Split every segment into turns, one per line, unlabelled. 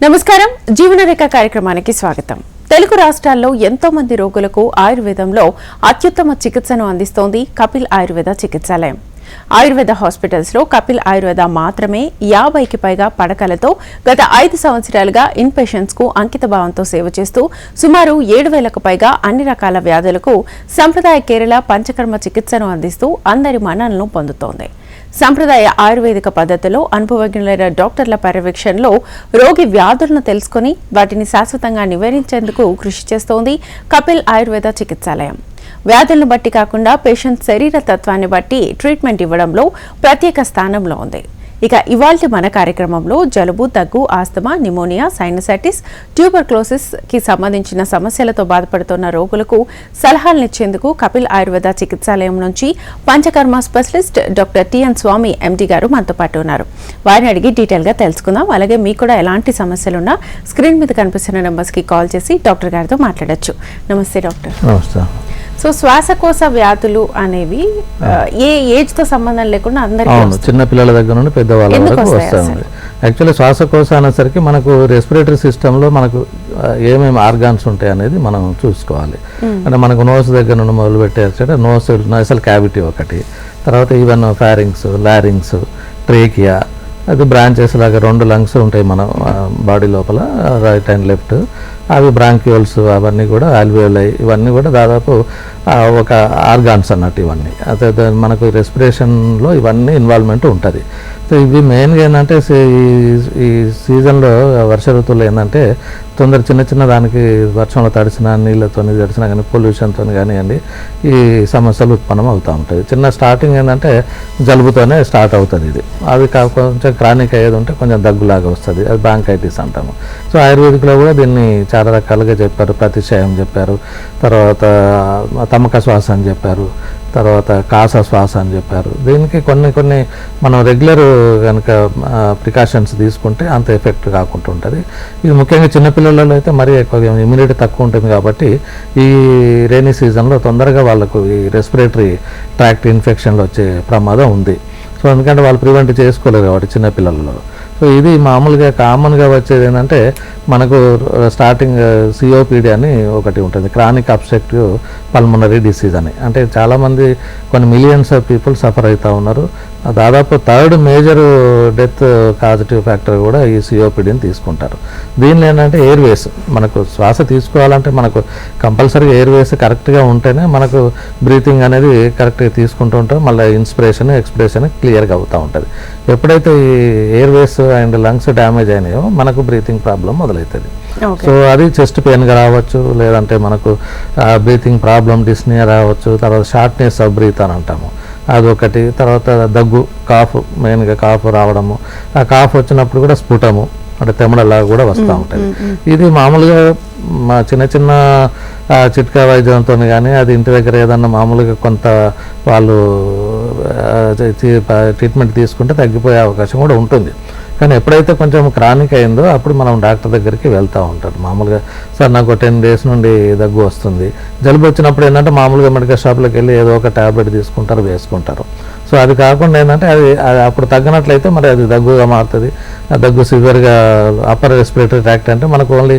నమస్కారం జీవనరేఖ కార్యక్రమానికి స్వాగతం. తెలుగు రాష్ట్రాల్లో ఎంతో మంది రోగులకు ఆయుర్వేదంలో అత్యుత్తమ చికిత్సను అందిస్తోంది కపిల్ ఆయుర్వేద చికిత్సాలయం. ఆయుర్వేద హాస్పిటల్స్ లో కపిల్ ఆయుర్వేద మాత్రమే 50కి పైగా పడకలతో గత 5 సంవత్సరాలుగా ఇన్ పేషెంట్స్ కు అంకిత భావంతో సేవ చేస్తూ సుమారు 7,000కు పైగా అన్ని రకాల వ్యాధులకు సంప్రదాయ కేరళ పంచకర్మ చికిత్సను అందిస్తూ అందరి మన్ననలను పొందుతోంది. సంప్రదాయ ఆయుర్వేదిక పద్ధతిలో అనుభవజ్ఞులైన డాక్టర్ల పర్యవేక్షణలో రోగి వ్యాధులను తెలుసుకుని వాటిని శాశ్వతంగా నివారించేందుకు కృషి చేస్తోంది కపిల్ ఆయుర్వేద చికిత్సాలయం. వ్యాధులను బట్టి కాకుండా పేషెంట్ శరీర తత్వాన్ని బట్టి ట్రీట్మెంట్ ఇవ్వడంలో ప్రత్యేక స్థానంలో ఉంది. ఇక ఇవాల్టి మన కార్యక్రమంలో జలుబు, దగ్గు, ఆస్తమా, నిమోనియా, సైనసైటిస్, ట్యూబర్క్లోసిస్ కి సంబంధించిన సమస్యలతో బాధపడుతున్న రోగులకు సలహాలనిచ్చేందుకు కపిల్ ఆయుర్వేద చికిత్సాలయం నుంచి పంచకర్మ స్పెషలిస్ట్ డాక్టర్ టిఎన్ స్వామి ఎండి గారు మనతో పాటు ఉన్నారు. వారిని అడిగి డీటెయిల్ గా తెలుసుకుందాం. అలాగే మీకు కూడా ఎలాంటి సమస్యలున్నా స్క్రీన్ మీద కనిపిస్తున్న నెంబర్స్ కి కాల్ చేసి డాక్టర్ గారితో మాట్లాడొచ్చు. నమస్తే డాక్టర్.
నమస్తే.
సో శ్వాసకోశ వ్యాధులు అనేవి ఏ ఏజ్ తో సంబంధం లేకుండా అందరికీ
చిన్న పిల్లల దగ్గర నుండి పెద్దవాళ్ళ వరకు వస్తుంది. యాక్చువల్లీ శ్వాసకోశ అనేసరికి మనకు రెస్పిరేటరీ సిస్టంలో మనకు ఏమేమి ఆర్గాన్స్ ఉంటాయి అనేది మనం చూసుకోవాలి. అంటే మనకు నోస్ దగ్గర నుండి మొదలు పెట్టే నోసల్ క్యావిటీ ఒకటి, తర్వాత ఈవెన్ ఫారింగ్స్, లారింగ్స్, ట్రేకియా, అది బ్రాంచెస్ లాగా 2 లంగ్స్ ఉంటాయి మన బాడీ లోపల, రైట్ అండ్ లెఫ్ట్. అవి బ్రాంక్యూల్స్, అవన్నీ కూడా ఆల్వియోలై, ఇవన్నీ కూడా దాదాపు ఒక ఆర్గాన్స్ అన్నట్టు. ఇవన్నీ అదే మనకు రెస్పిరేషన్లో ఇవన్నీ ఇన్వాల్వ్మెంట్ ఉంటుంది. సో ఇవి మెయిన్గా ఏంటంటే ఈ సీజన్లో వర్ష ఋతువులో ఏంటంటే తొందర చిన్న దానికి వర్షంలో తడిసిన, నీళ్ళతో తడిసినా కానీ, పొల్యూషన్తో కానివ్వండి, ఈ సమస్యలు ఉత్పన్నం అవుతూ ఉంటాయి. చిన్న స్టార్టింగ్ ఏంటంటే జలుబుతోనే స్టార్ట్ అవుతుంది. ఇది అది కొంచెం క్రానిక్ అయ్యేది ఉంటే కొంచెం దగ్గులాగా వస్తుంది, అది బ్రాంకైటిస్ అంటాము. సో ఆయుర్వేదిక్లో కూడా దీన్ని చాలా రకాలుగా చెప్పారు. ప్రతిశయం చెప్పారు, తర్వాత తమక శ్వాస అని చెప్పారు, తర్వాత కాస శ్వాస అని చెప్పారు. దీనికి కొన్ని మనం రెగ్యులర్ కనుక ప్రికాషన్స్ తీసుకుంటే అంత ఎఫెక్ట్ కాకుండా ఉంటుంది. ఇది ముఖ్యంగా చిన్నపిల్లలలో అయితే మరీ ఎక్కువ ఇమ్యూనిటీ తక్కువ ఉంటుంది కాబట్టి ఈ రైనీ సీజన్లో తొందరగా వాళ్ళకు ఈ రెస్పిరేటరీ ట్రాక్ట్ ఇన్ఫెక్షన్లు వచ్చే ప్రమాదం ఉంది. సో ఎందుకంటే వాళ్ళు ప్రివెంట్ చేసుకోలేరు కాబట్టి చిన్నపిల్లలలో. సో ఇది మామూలుగా కామన్గా వచ్చేది ఏంటంటే మనకు స్టార్టింగ్ సిఓపిడి అని ఒకటి ఉంటుంది, క్రానిక్ అబ్స్ట్రక్టివ్ పల్మనరీ డిసీజ్ అని. అంటే చాలామంది కొన్ని మిలియన్స్ ఆఫ్ పీపుల్ సఫర్ అవుతూ ఉన్నారు. దాదాపు 3rd major death causative factor కూడా ఈ సిఓపిడిని తీసుకుంటారు. దీనిలో ఏంటంటే ఎయిర్వేస్, మనకు శ్వాస తీసుకోవాలంటే మనకు కంపల్సరీగా ఎయిర్వేస్ కరెక్ట్గా ఉంటేనే మనకు బ్రీతింగ్ అనేది కరెక్ట్గా తీసుకుంటూ ఉంటాం. మళ్ళీ ఇన్స్పిరేషన్, ఎక్స్పిరేషన్ క్లియర్గా అవుతూ ఉంటుంది. ఎప్పుడైతే ఈ ఎయిర్వేస్ అండ్ లంగ్స్ డ్యామేజ్ అయినాయో మనకు బ్రీతింగ్ ప్రాబ్లం మొదలవుతుంది. సో అది చెస్ట్ పెయిన్గా రావచ్చు, లేదంటే మనకు బ్రీతింగ్ ప్రాబ్లం డిస్నియా రావచ్చు, తర్వాత షార్ట్నెస్ ఆఫ్ బ్రీత్ అని అంటాము, అదొకటి. తర్వాత దగ్గు, కాఫ్, మెయిన్గా కాఫ్ రావడము, ఆ కాఫ్ వచ్చినప్పుడు కూడా స్ఫుటము అంటే తెమ్మడలాగా కూడా వస్తూ ఉంటుంది. ఇది మామూలుగా మా చిన్న చిట్కా వైద్యంతో కానీ, అది ఇంటి దగ్గర ఏదన్నా మామూలుగా కొంత వాళ్ళు ట్రీట్మెంట్ తీసుకుంటే తగ్గిపోయే అవకాశం కూడా ఉంటుంది. కానీ ఎప్పుడైతే కొంచెం క్రానిక్ అయిందో అప్పుడు మనం డాక్టర్ దగ్గరికి వెళ్తూ ఉంటారు. మామూలుగా సార్ నాకు 10 days నుండి దగ్గు వస్తుంది, జలుబు వచ్చినప్పుడు ఏంటంటే మామూలుగా మెడికల్ షాప్లోకి వెళ్ళి ఏదో ఒక ట్యాబ్లెట్ తీసుకుంటారు, వేసుకుంటారు. సో అది కాకుండా ఏంటంటే అది అప్పుడు తగ్గినట్లయితే మరి అది దగ్గుగా మారుతుంది. దగ్గు సివియర్గా అప్పర్ రెస్పిరేటరీ ట్రాక్ట్ అంటే మనకు ఓన్లీ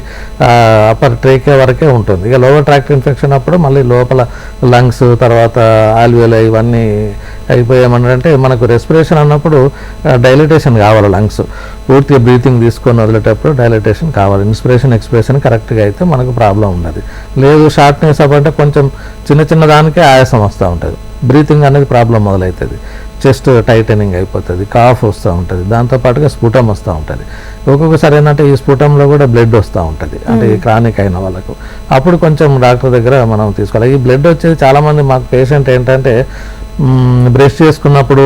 అప్పర్ ట్రేకే వరకే ఉంటుంది. ఇక లోవర్ ట్రాక్ట్ ఇన్ఫెక్షన్ అప్పుడు మళ్ళీ లోపల లంగ్స్, తర్వాత ఆల్వియోలై ఇవన్నీ అయిపోయామంటే మనకు రెస్పిరేషన్ అన్నప్పుడు డైలిటేషన్ కావాలి. లంగ్స్ పూర్తిగా బ్రీతింగ్ తీసుకొని వదిలేటప్పుడు డైలిటేషన్ కావాలి. ఇన్స్పిరేషన్, ఎక్స్పిరేషన్ కరెక్ట్గా అయితే మనకు ప్రాబ్లం ఉండదు. లేదు షార్ట్నెస్ అప్ అంటే కొంచెం చిన్న దానికే ఆయాసం వస్తూ ఉంటుంది, బ్రీతింగ్ అనేది ప్రాబ్లం మొదలవుతుంది, చెస్ట్ టైటనింగ్ అయిపోతుంది, కాఫ్ వస్తూ ఉంటుంది, దాంతోపాటుగా స్ఫుటం వస్తూ ఉంటుంది. ఒక్కొక్కసారి ఏంటంటే ఈ స్ఫుటంలో కూడా బ్లడ్ వస్తూ ఉంటుంది, అంటే ఈ క్రానిక్ అయిన వాళ్ళకు. అప్పుడు కొంచెం డాక్టర్ దగ్గర మనం తీసుకోవాలి. ఈ బ్లడ్ వచ్చేది చాలామంది మాకు పేషెంట్ ఏంటంటే బ్రష్ చేసుకున్నప్పుడు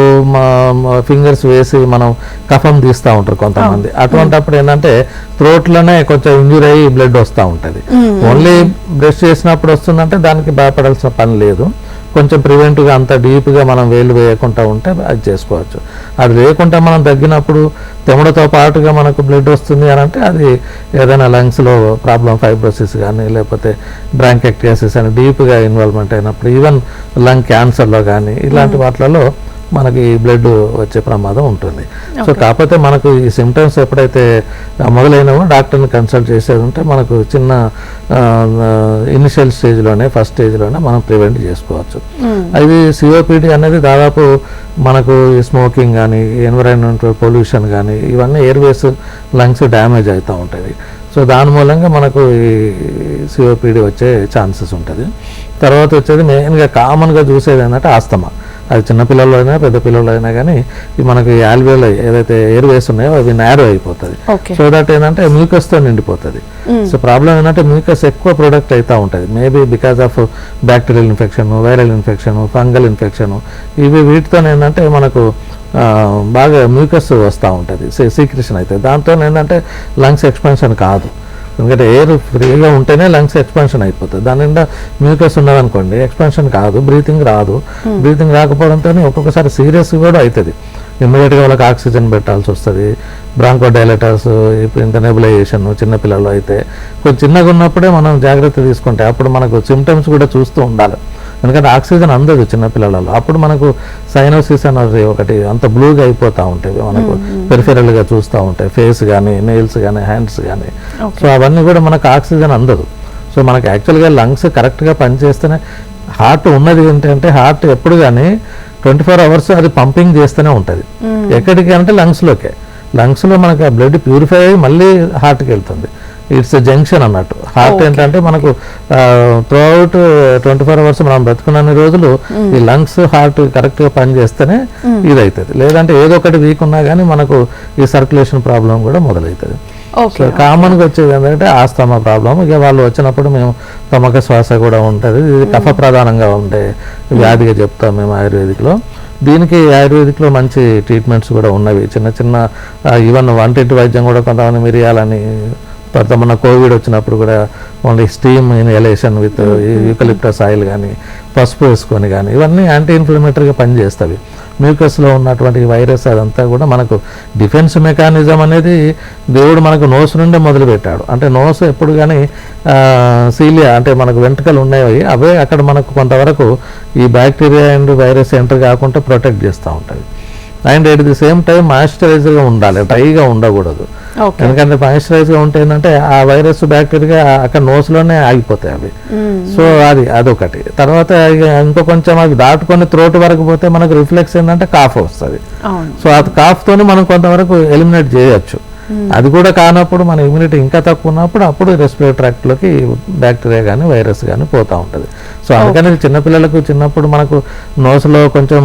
ఫింగర్స్ వేసి మనం కఫం తీస్తూ ఉంటారు కొంతమంది. అటువంటిప్పుడు ఏంటంటే థ్రోట్లోనే కొంచెం ఇంజూరీ అయ్యి బ్లడ్ వస్తూ ఉంటుంది. ఓన్లీ బ్రష్ చేసినప్పుడు వస్తుందంటే దానికి భయపడాల్సిన పని లేదు. కొంచెం ప్రివెంటివ్గా అంత డీప్గా మనం వేలు వేయకుండా ఉంటే అది చేసుకోవచ్చు. అది లేకుండా మనం తగ్గినప్పుడు తెమ్మడతో పాటుగా మనకు బ్లడ్ వస్తుంది అని అంటే అది ఏదైనా లంగ్స్లో ప్రాబ్లం, ఫైబ్రోసిస్ కానీ లేకపోతే బ్రాంకైటిస్ అని డీప్గా ఇన్వాల్వ్మెంట్ అయినప్పుడు, ఈవెన్ లంగ్ క్యాన్సర్లో కానీ ఇలాంటి వాటిలలో మనకి బ్లడ్ వచ్చే ప్రమాదం ఉంటుంది. సో కాకపోతే మనకు ఈ సిమ్టమ్స్ ఎప్పుడైతే మొదలైనవో డాక్టర్ని కన్సల్ట్ చేసేది ఉంటే మనకు చిన్న ఇనిషియల్ స్టేజ్లోనే ఫస్ట్ స్టేజ్లోనే మనం ప్రివెంట్ చేసుకోవచ్చు. అది సిఓపిడి అనేది దాదాపు మనకు స్మోకింగ్ కానీ ఎన్విరాన్మెంటల్ పొల్యూషన్ కానీ ఇవన్నీ ఎయిర్వేస్ లంగ్స్ డ్యామేజ్ అవుతూ ఉంటుంది. సో దాని మూలంగా మనకు ఈ సిఓపిడి వచ్చే ఛాన్సెస్ ఉంటుంది. తర్వాత వచ్చేది మెయిన్గా కామన్గా చూసేది ఏంటంటే ఆస్తమా. అది చిన్నపిల్లల్లో అయినా పెద్ద పిల్లలు అయినా కానీ మనకి ఆల్వియోల్ ఏదైతే ఎయిర్వేస్ ఉన్నాయో అవి నేరో అయిపోతుంది. సో దట్ ఏంటంటే మ్యూకస్తో నిండిపోతుంది. సో ప్రాబ్లం ఏంటంటే మ్యూకస్ ఎక్కువ ప్రొడక్ట్ అవుతూ ఉంటుంది. Maybe because of bacterial infection, viral infection, fungal infection, ఇవి వీటితో ఏంటంటే మనకు బాగా మ్యూకస్ వస్తూ ఉంటుంది, సీక్రెషన్ అవుతుంది. దాంతో ఏంటంటే లంగ్స్ ఎక్స్పాన్షన్ కాదు. ఎందుకంటే ఎయిర్ ఫ్రీగా ఉంటేనే లంగ్స్ ఎక్స్పాన్షన్ అయిపోతుంది. దాని నిండా మ్యూకస్ ఉన్నదనుకోండి ఎక్స్పాన్షన్ కాదు, బ్రీతింగ్ రాదు. బ్రీతింగ్ రాకపోవడంతో ఒక్కొక్కసారి సీరియస్ కూడా అవుతుంది. ఇమ్మీడియట్గా వాళ్ళకి ఆక్సిజన్ పెట్టాల్సి వస్తుంది. బ్రాంకో డైలేటర్స్, ఇంత నెబులైజేషన్ చిన్నపిల్లలు అయితే కొంచెం చిన్నగా ఉన్నప్పుడే మనం జాగ్రత్త తీసుకుంటే అప్పుడు మనకు సిమ్టమ్స్ కూడా చూస్తూ ఉండాలి. ఎందుకంటే ఆక్సిజన్ అందదు చిన్నపిల్లలలో. అప్పుడు మనకు సైనోసిస్ అనేది ఒకటి అంత బ్లూగా అయిపోతూ ఉంటాయి, మనకు పెరిఫెరల్గా చూస్తూ ఉంటాయి, ఫేస్ కానీ నెయిల్స్ కానీ హ్యాండ్స్ కానీ. సో అవన్నీ కూడా మనకు ఆక్సిజన్ అందదు. సో మనకు యాక్చువల్గా లంగ్స్ కరెక్ట్గా పనిచేస్తేనే హార్ట్ ఉన్నది ఏంటంటే హార్ట్ ఎప్పుడు కానీ 24 hours అది పంపింగ్ చేస్తూనే ఉంటుంది. ఎక్కడికి అంటే లంగ్స్లోకే. లంగ్స్లో మనకు ఆ బ్లడ్ ప్యూరిఫై అయ్యి మళ్ళీ హార్ట్కి వెళ్తుంది. ఇట్స్ ఎ జంక్షన్ అన్నట్టు. హార్ట్ ఏంటంటే మనకు త్రూ అవుట్ 24 hours మనం బ్రతుకున్న రోజులు ఈ లంగ్స్ హార్ట్ కరెక్ట్గా పనిచేస్తేనే ఇది అవుతుంది. లేదంటే ఏదో ఒకటి వీక్ ఉన్నా కానీ మనకు ఈ సర్క్యులేషన్ ప్రాబ్లం కూడా మొదలవుతుంది. సో కామన్గా వచ్చేది ఏంటంటే ఆస్తమా ప్రాబ్లం. ఇక వాళ్ళు వచ్చినప్పుడు మేము తమక శ్వాస కూడా ఉంటుంది. ఇది కఫ ప్రధానంగా ఉండే వ్యాధిగా చెప్తాం మేము ఆయుర్వేదిక్లో. దీనికి ఆయుర్వేదిక్లో మంచి ట్రీట్మెంట్స్ కూడా ఉన్నవి. చిన్న చిన్న ఈవెన్ వంటింటి వైద్యం కూడా కొంతమంది మిరియాలని, తర్వాత మన కోవిడ్ వచ్చినప్పుడు కూడా only steam inhalation with eucalyptus oil కానీ పసుపు వేసుకొని కానీ ఇవన్నీ యాంటీ ఇన్ఫ్లమేటరీగా పనిచేస్తాయి. మ్యూకస్లో ఉన్నటువంటి వైరస్ అదంతా కూడా మనకు డిఫెన్స్ మెకానిజం అనేది దేవుడు మనకు నోస్ నుండే మొదలుపెట్టాడు. అంటే నోస్ ఎప్పుడు కానీ సీలియా అంటే మనకు వెంట్రుకలు ఉన్నాయి, అవే అక్కడ మనకు కొంతవరకు ఈ బ్యాక్టీరియా అండ్ వైరస్ ఎంటర్ కాకుండా ప్రొటెక్ట్ చేస్తూ ఉంటుంది. And at the same time మాయిశ్చరైజర్గా ఉండాలి, డ్రైగా ఉండకూడదు. ఎందుకంటే మాయిశ్చరైజ్గా ఉంటే ఏంటంటే ఆ వైరస్ బ్యాక్టీరియా అక్కడ నోస్లోనే ఆగిపోతాయి అవి. సో అదొకటి. తర్వాత ఇంకో కొంచెం అవి దాటుకొని త్రోట్ వరకు పోతే మనకు రిఫ్లెక్స్ ఏంటంటే కాఫ్ వస్తుంది. సో అది కాఫ్తోనే మనం కొంతవరకు ఎలిమినేట్ చేయొచ్చు. అది కూడా కానప్పుడు మన ఇమ్యూనిటీ ఇంకా తక్కువ ఉన్నప్పుడు అప్పుడు రెస్పిరేటరీ ట్రాక్ట్లోకి బ్యాక్టీరియా కానీ వైరస్ కానీ పోతూ ఉంటుంది. సో అందుకని చిన్నపిల్లలకు చిన్నప్పుడు మనకు నోస్లో కొంచెం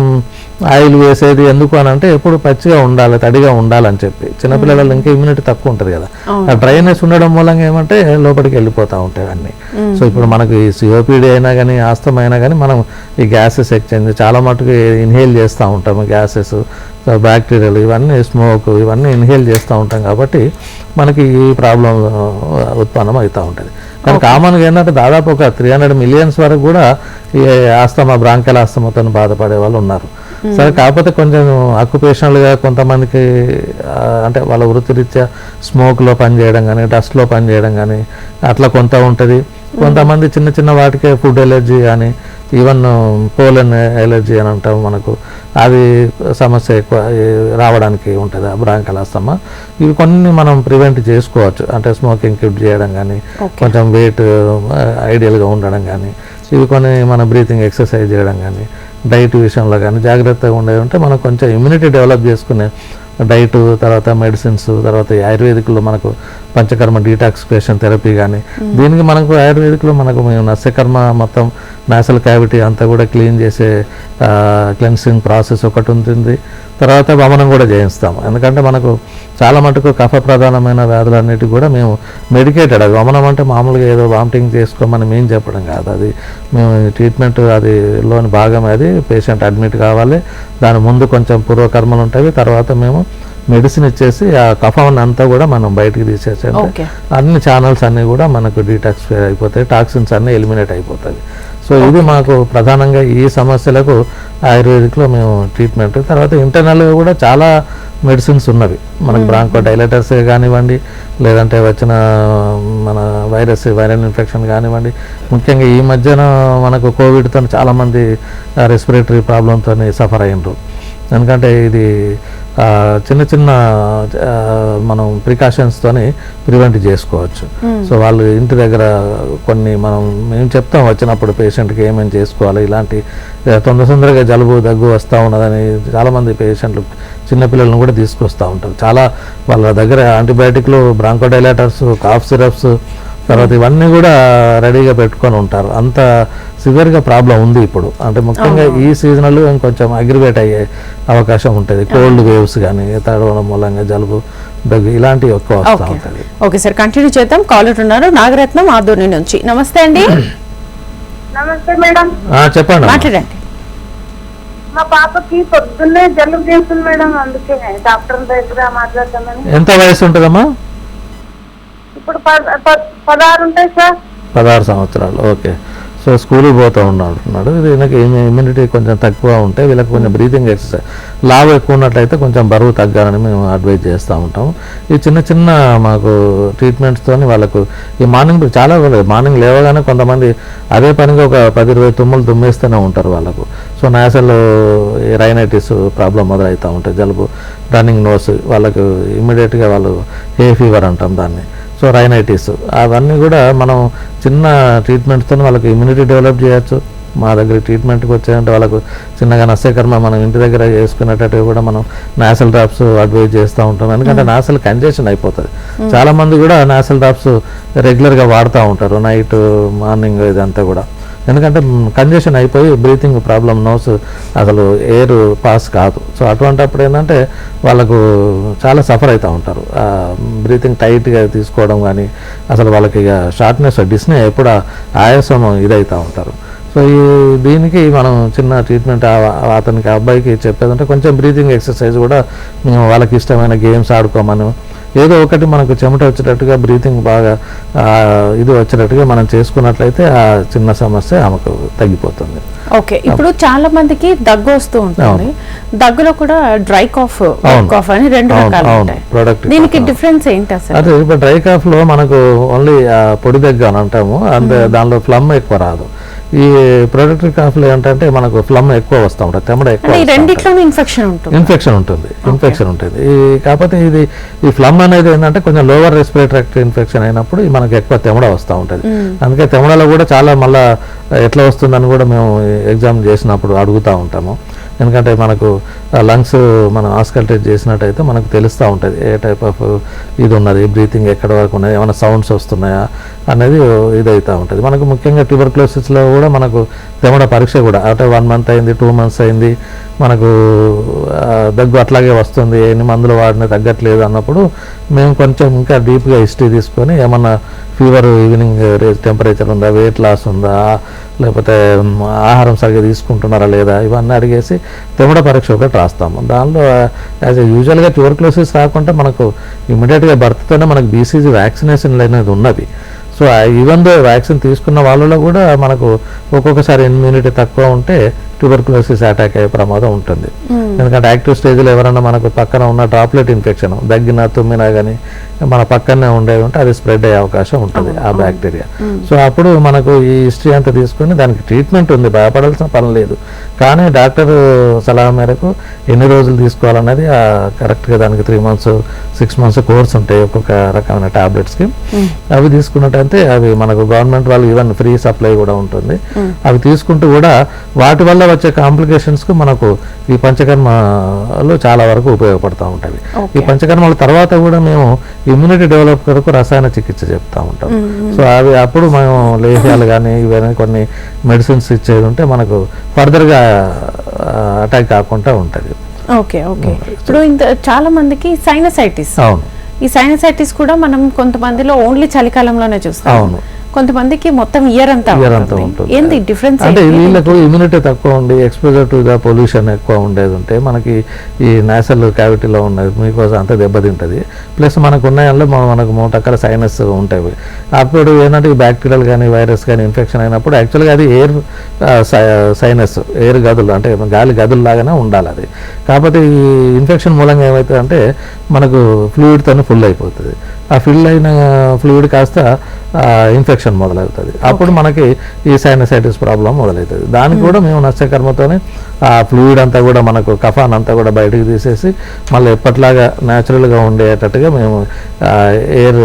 ఆయిల్ వేసేది ఎందుకు అని అంటే ఎప్పుడు పచ్చిగా ఉండాలి, తడిగా ఉండాలని చెప్పి. చిన్నపిల్లలలో ఇంకా ఇమ్యూనిటీ తక్కువ ఉంటుంది కదా, ఆ డ్రైనెస్ ఉండడం మూలంగా ఏమంటే లోపలికి వెళ్ళిపోతూ ఉంటాయి అన్నీ. సో ఇప్పుడు మనకు ఈ సిఓపిడి అయినా కానీ ఆస్తమా అయినా కానీ మనం ఈ గ్యాసెస్ ఎక్స్చేంజ్ చాలా మటుకు ఇన్హేల్ చేస్తూ ఉంటాము. గ్యాసెస్, బ్యాక్టీరియాలు, ఇవన్నీ స్మోక్, ఇవన్నీ ఇన్హేల్ చేస్తూ ఉంటాం కాబట్టి మనకి ఈ ప్రాబ్లం ఉత్పన్నం అవుతూ ఉంటుంది. కానీ కామన్గా ఏంటంటే దాదాపు ఒక 300 million వరకు కూడా ఈ ఆస్తమా, బ్రాంకల్ ఆస్తమాతో బాధపడే వాళ్ళు ఉన్నారు. సరే కాకపోతే కొంచెం ఆక్యుపేషనల్గా కొంతమందికి అంటే వాళ్ళ వృత్తిరీత్యా స్మోక్లో పనిచేయడం కానీ డస్ట్లో పనిచేయడం కానీ అట్లా కొంత ఉంటుంది. కొంతమంది చిన్న చిన్న వాటికే ఫుడ్ ఎలర్జీ కానీ ఈవెన్ పోలన్ ఎలర్జీ అని అంటాం, మనకు అది సమస్య ఎక్కువ రావడానికి ఉంటుంది ఆ బ్రాంకల్ ఆస్తమా. ఇవి కొన్ని మనం ప్రివెంట్ చేసుకోవచ్చు. అంటే స్మోకింగ్ క్విట్ చేయడం కానీ, కొంచెం వెయిట్ ఐడియల్గా ఉండడం కానీ, ఇవి కొన్ని మన బ్రీతింగ్ ఎక్సర్సైజ్ చేయడం కానీ, డైట్ విషయంలో కానీ జాగ్రత్తగా ఉండేది ఉంటే మనం కొంచెం ఇమ్యూనిటీ డెవలప్ చేసుకునే డైట్, తర్వాత మెడిసిన్స్, తర్వాత ఆయుర్వేదిక్లో మనకు పంచకర్మ డీటాక్సిఫికేషన్ థెరపీ కానీ, దీనికి మనకు ఆయుర్వేదిక్లో మనకు నస్యకర్మ మొత్తం నాసల్ క్యావిటీ అంతా కూడా క్లీన్ చేసే క్లెన్సింగ్ ప్రాసెస్ ఒకటి ఉంటుంది. తర్వాత వమనం కూడా చేయిస్తాము. ఎందుకంటే మనకు చాలా మటుకు కఫ ప్రధానమైన వ్యాధులన్నిటి కూడా మేము మెడికేటెడ్. అది వమనం అంటే మామూలుగా ఏదో వామిటింగ్ చేసుకోమని మేము చెప్పడం కాదు, అది మేము ట్రీట్మెంట్ అది లోని భాగం. అది పేషెంట్ అడ్మిట్ కావాలి, దాని ముందు కొంచెం పూర్వకర్మలు ఉంటాయి, తర్వాత మేము మెడిసిన్ ఇచ్చేసి ఆ కఫం అంతా కూడా మనం బయటికి తీసేసంటే అన్ని ఛానల్స్ అన్నీ కూడా మనకు డీటాక్సిఫై అయిపోతాయి, టాక్సిన్స్ అన్నీ ఎలిమినేట్ అయిపోతాయి. సో ఇది మాకు ప్రధానంగా ఈ సమస్యలకు ఆయుర్వేదిక్లో మేము ట్రీట్మెంట్. తర్వాత ఇంటర్నల్గా కూడా చాలా మెడిసిన్స్ ఉన్నవి మనకు, బ్రాంకో డైలేటర్స్ కానివ్వండి, లేదంటే వచ్చిన మన వైరల్ ఇన్ఫెక్షన్ కానివ్వండి. ముఖ్యంగా ఈ మధ్యన మనకు కోవిడ్తో చాలామంది రెస్పిరేటరీ ప్రాబ్లంతో సఫర్ అయినరు. ఎందుకంటే ఇది చిన్న చిన్న మనం ప్రికాషన్స్తోని ప్రివెంట్ చేసుకోవచ్చు. సో వాళ్ళు ఇంటి దగ్గర కొన్ని మేము చెప్తాం వచ్చినప్పుడు పేషెంట్కి ఏమేమి చేసుకోవాలి, ఇలాంటి తొందరగా జలుబు దగ్గు వస్తూ ఉన్నదని చాలామంది పేషెంట్లు చిన్నపిల్లలను కూడా తీసుకొస్తూ ఉంటారు. చాలా వాళ్ళ దగ్గర యాంటీబయాటిక్లు, బ్రాంకోడైలేటర్స్, కాఫ్ సిరప్స్, తర్వాత ఇవన్నీ కూడా రెడీగా పెట్టుకొని ఉంటారు. అంత సివియర్గా ప్రాబ్లం ఉంది ఇప్పుడు. అంటే ముఖ్యంగా ఈ సీజనల్ ఇంకొంచెం అగ్రివేట్ అయ్యే అవకాశం ఉంటుంది. కోల్డ్ వేవ్స్ కానీ తడవడం మూలంగా జలుబు దగ్గు ఇలాంటివి ఎక్కువ వస్తూ ఉంటుంది.
ఓకే సార్, కంటిన్యూ చేద్దాం. కాలర్ ఉన్నారు నాగరత్నం ఆదూరి నుంచి. నమస్తే అండి.
నమస్తే మేడం.
చెప్పండి,
మాట్లాడండి.
మా పాపకి పొద్దున్నే జలుబు చేస్తుంది మేడం, అందుకే డాక్టర్ దగ్గర మాట్లాడతామని.
ఎంత వయసు ఉంటుందమ్మా?
ఇప్పుడు 16 ఉంటాయి సార్.
16 సంవత్సరాలు. ఓకే. సో స్కూల్కి పోతూ ఉన్నాడు. దీనికి ఇమ్యూనిటీ కొంచెం తక్కువ ఉంటే వీళ్ళకి కొంచెం బ్రీతింగ్ ఎక్సర్సైజ్, లావు ఎక్కువ ఉన్నట్లయితే కొంచెం బరువు తగ్గాలని మేము అడ్వైజ్ చేస్తూ ఉంటాము. ఈ చిన్న మాకు ట్రీట్మెంట్స్తో వాళ్ళకు ఈ మార్నింగ్ లేవగానే కొంతమంది అదే పనిగా ఒక 10-20 తుమ్ములు తుమ్మేస్తూనే ఉంటారు వాళ్ళకు. సో నాసల్ రైనైటిస్ ప్రాబ్లం మొదలవుతూ ఉంటాయి, జలుబు, రన్నింగ్ నోస్, వాళ్ళకు ఇమ్మీడియట్గా వాళ్ళు హే ఫీవర్ అంటాం దాన్ని. సో రైనైటిస్ అవన్నీ కూడా మనం చిన్న ట్రీట్మెంట్తో వాళ్ళకి ఇమ్యూనిటీ డెవలప్ చేయొచ్చు. మా దగ్గర ట్రీట్మెంట్కి వచ్చాయంటే వాళ్ళకు చిన్నగా నస్యకర్మ మనం ఇంటి దగ్గర చేసుకునేటట్టు కూడా మనం నాసల్ డ్రాప్స్ అడ్వైజ్ చేస్తూ ఉంటాం. ఎందుకంటే నాసల్ కంజెషన్ అయిపోతుంది. చాలామంది కూడా నాసల్ డ్రాప్స్ రెగ్యులర్గా వాడుతూ ఉంటారు, నైట్ మార్నింగ్ ఇదంతా కూడా. ఎందుకంటే కంజెషన్ అయిపోయి బ్రీతింగ్ ప్రాబ్లం, నోస్ అసలు ఎయిర్ పాస్ కాదు. సో అటువంటిప్పుడు ఏంటంటే వాళ్ళకు చాలా సఫర్ అవుతూ ఉంటారు. బ్రీతింగ్ టైట్గా తీసుకోవడం కానీ అసలు వాళ్ళకి ఇక షార్ట్నెస్, డిస్నే ఎప్పుడు ఆయాసం ఇదవుతూ ఉంటారు. సో దీనికి మనం చిన్న ట్రీట్మెంట్ అతనికి అబ్బాయికి చెప్పేదంటే కొంచెం బ్రీతింగ్ ఎక్సర్సైజ్ కూడా మేము వాళ్ళకి ఇష్టమైన గేమ్స్ ఆడుకోమని, ఏదో ఒకటి మనకు చెమట వచ్చేటట్టుగా బ్రీతింగ్ బాగా ఇది వచ్చేటట్టుగా మనం చేసుకున్నట్లయితే ఆ చిన్న సమస్య ఆమెకు తగ్గిపోతుంది.
ఓకే. ఇప్పుడు చాలా మందికి దగ్గు వస్తూ ఉంటుంది. దగ్గులో కూడా డ్రై కాఫ్ అని 2 రకాలు ఉంటాయి. దీనికి డిఫరెన్స్ ఏంటి అసలు?
అదే ఇప్పుడు డ్రై కాఫ్ లో మనకు ఓన్లీ పొడి దగ్గు అని అంటాము, దానిలో ఫ్లమ్ ఎక్కువ రాదు. ఈ ప్రొడక్టరీ కాఫ్లో ఏంటంటే మనకు ఫ్లమ్ ఎక్కువ వస్తూ ఉంటుంది, తెమ్మడ ఎక్కువ, ఇన్ఫెక్షన్ ఉంటుంది. కాకపోతే ఈ ఫ్లమ్ అనేది ఏంటంటే కొంచెం లోవర్ రెస్పిరేటరీ ఇన్ఫెక్షన్ అయినప్పుడు మనకు ఎక్కువ తెమ్మడ వస్తూ ఉంటుంది. అందుకే తెమ్మడలో కూడా చాలా మళ్ళీ ఎట్లా వస్తుందని కూడా మేము ఎగ్జామ్ చేసినప్పుడు అడుగుతూ ఉంటాము. ఎందుకంటే మనకు లంగ్స్ మనం ఆస్కల్టేట్ చేసినట్టయితే మనకు తెలుస్తూ ఉంటుంది ఏ టైప్ ఆఫ్ ఇది ఉన్నది, బ్రీతింగ్ ఎక్కడ వరకు ఉన్నది, ఏమైనా సౌండ్స్ వస్తున్నాయా అనేది ఇదవుతూ ఉంటుంది. మనకు ముఖ్యంగా ట్యూబర్క్లోసిస్లో కూడా మనకు తెమ్మడ పరీక్ష కూడా అంటే 1 month అయింది, 2 months అయింది, మనకు దగ్గు అట్లాగే వస్తుంది, ఎన్ని మందులు వాడినా తగ్గట్లేదు అన్నప్పుడు మేము కొంచెం ఇంకా డీప్గా హిస్టరీ తీసుకొని ఏమన్నా ఫీవర్, ఈవినింగ్ టెంపరేచర్ ఉందా, వెయిట్ లాస్ ఉందా, లేకపోతే ఆహారం సరిగ్గా తీసుకుంటున్నారా లేదా, ఇవన్నీ అడిగేసి తెమ్మడ పరీక్ష ఒకటి రాస్తాము. దానిలో యూజువల్గా ట్యూబర్క్లోసిస్ రాకుండా మనకు ఇమ్మీడియట్గా బర్త్తోనే మనకు బీసీజీ వ్యాక్సినేషన్ అనేది ఉన్నది. సో ఈవెన్ దో వ్యాక్సిన్ తీసుకున్న వాళ్ళలో కూడా మనకు ఒక్కొక్కసారి ఇమ్యూనిటీ తక్కువ ఉంటే ట్యూబర్క్లోసిస్ అటాక్ అయ్యే ప్రమాదం ఉంటుంది. ఎందుకంటే యాక్టివ్ స్టేజ్లో ఎవరైనా మనకు పక్కన ఉన్న డ్రాప్లెట్ ఇన్ఫెక్షన్, దగ్గినా తుమ్మినా కానీ మన పక్కనే ఉండేవి ఉంటే అది స్ప్రెడ్ అయ్యే అవకాశం ఉంటుంది ఆ బ్యాక్టీరియా. సో అప్పుడు మనకు ఈ హిస్టరీ అంతా తీసుకొని దానికి ట్రీట్మెంట్ ఉంది, భయపడాల్సిన పని లేదు. కానీ డాక్టర్ సలహా మేరకు ఎన్ని రోజులు తీసుకోవాలన్నది కరెక్ట్గా దానికి 3 months 6 months కోర్స్ ఉంటాయి ఒక్కొక్క రకమైన టాబ్లెట్స్కి. అవి తీసుకున్నట్టయితే అవి మనకు గవర్నమెంట్ వాళ్ళు ఈవెన్ ఫ్రీ సప్లై కూడా ఉంటుంది. అవి తీసుకుంటూ కూడా వాటి వల్ల వచ్చే కాంప్లికేషన్స్కు మనకు ఈ పంచకర్మలు చాలా వరకు ఉపయోగపడుతూ ఉంటాయి. ఈ పంచకర్మల తర్వాత కూడా మేము ఇమ్యూనిటీ డెవలప్ కొరకు రసాయన చికిత్స చెప్తూ ఉంటాం. సో అవి అప్పుడు మేము లేహ్యాలు కానీ ఇవన్నీ కొన్ని మెడిసిన్స్ ఇచ్చేది ఉంటే మనకు ఫర్దర్గా అటాక్ కాకుండా ఉంటుంది.
ఓకే. ఇప్పుడు చాలా మందికి సైనసైటిస్, ఈ సైనసైటిస్ కూడా మనం కొంతమందిలో ఓన్లీ చలికాలంలోనే చూస్తాం.
అవును.
కొంతమందికి మొత్తం ఇయర్ అంతా ఉంటుంది. ఏంది డిఫరెన్స్?
అంటే వీళ్ళకు ఇమ్యూనిటీ తక్కువ ఉండి ఎక్స్పోజర్ టు ద పొల్యూషన్ ఎక్కువ ఉండేది ఉంటే మనకి ఈ నేసల్ క్యావిటీలో ఉన్నది మీకోసం అంతా దెబ్బతింటుంది. ప్లస్ మనకు ఉన్నాయల్లో మనకు 3 రకాల సైనస్ ఉంటాయి. అప్పుడు ఏంటంటే ఈ బ్యాక్టీరియల్ కానీ వైరస్ కానీ ఇన్ఫెక్షన్ అయినప్పుడు యాక్చువల్గా అది ఎయిర్ సైనస్, ఎయిర్ గదులు అంటే గాలి గదులు లాగానే ఉండాలి అది. కాకపోతే ఈ ఇన్ఫెక్షన్ మూలంగా ఏమవుతుంది అంటే మనకు ఫ్లూయిడ్తో ఫుల్ అయిపోతుంది. ఆ ఫిల్ అయిన ఫ్లూయిడ్ కాస్త ఇన్ఫెక్షన్ మొదలవుతుంది. అప్పుడు మనకి ఈ సైనసైటిస్ ప్రాబ్లం మొదలవుతుంది. దానికి కూడా మేము నస్యకర్మతోనే ఆ ఫ్లూయిడ్ అంతా కూడా మనకు కఫాన్ అంతా కూడా బయటకు తీసేసి మళ్ళీ ఎప్పట్లాగా న్యాచురల్గా ఉండేటట్టుగా మేము ఎయిర్